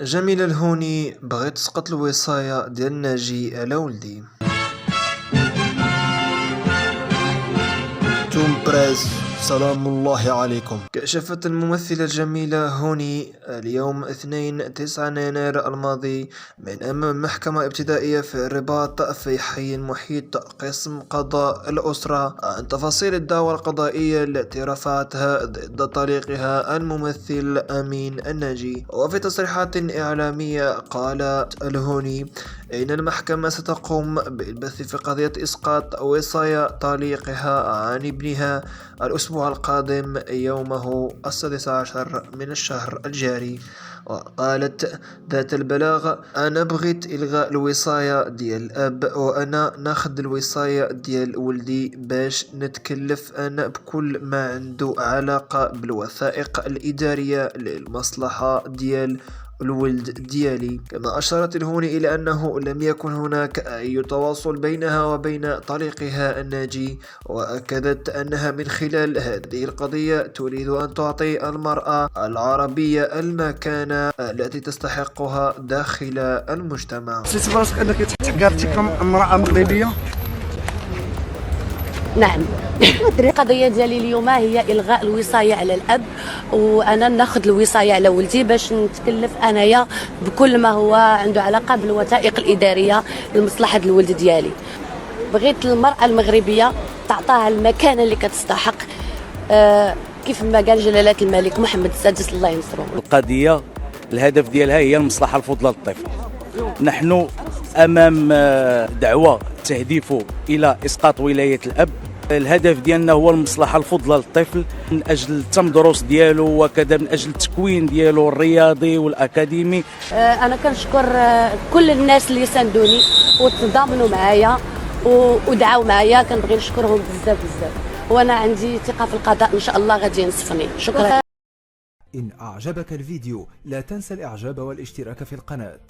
جميلة الهوني بغيت تسقط الوصاية ديال ناجي على ولدي. توم بريس، سلام الله عليكم. كشفت الممثلة الجميلة هوني اليوم اثنين 9 يناير الماضي من أمام المحكمة الابتدائية في الرباط في حي محيط قسم قضاء الأسرة عن تفاصيل الدعوى القضائية التي رفعتها ضد طليقها الممثل أمين الناجي. وفي تصريحات إعلامية قالت الهوني إن المحكمة ستقوم بالبث في قضية إسقاط وصاية طليقها عن ابنها الأسبوع القادم يومه 16 من الشهر الجاري. وقالت ذات البلاغ: أنا بغيت إلغاء الوصاية ديال الأب، وأنا ناخد الوصاية ديال ولدي باش نتكلف أنا بكل ما عنده علاقة بالوثائق الإدارية للمصلحة ديال الولد ديالي. كما أشارت الهوني إلى أنه لم يكن هناك أي تواصل بينها وبين طليقها الناجي، وأكدت أنها من خلال هذه القضية تريد أن تعطي المرأة العربية المكانة التي تستحقها داخل المجتمع. حسيت براسك أنك تحقرتي كامرأة مغربية؟ نعم. القضية ديالي اليوم هي إلغاء الوصاية على الأب، وأنا ناخذ الوصاية على ولدي باش نتكلف أنايا بكل ما هو عنده علاقة بالوثائق الإدارية لمصلحة الولد ديالي. بغيت المرأة المغربية تعطاها المكانة اللي كتستحق، كيف ما قال جلالة الملك محمد السادس الله ينصره. القضية الهدف ديالها هي المصلحة الفضلى للطفل. نحن أمام دعوة تهدف إلى إسقاط ولاية الأب. الهدف ديالنا هو المصلحة الفضلى للطفل من أجل التمدرس ديالو، وكذا من أجل التكوين ديالو الرياضي والأكاديمي. أنا كنشكر كل الناس اللي ساندوني وتضامنوا معايا ودعاو معايا، كنبغي نشكرهم بزاف بزاف، وأنا عندي ثقة في القضاء إن شاء الله غادي ينصفني. شكرا. إن أعجبك الفيديو لا تنسى الإعجاب والاشتراك في القناة.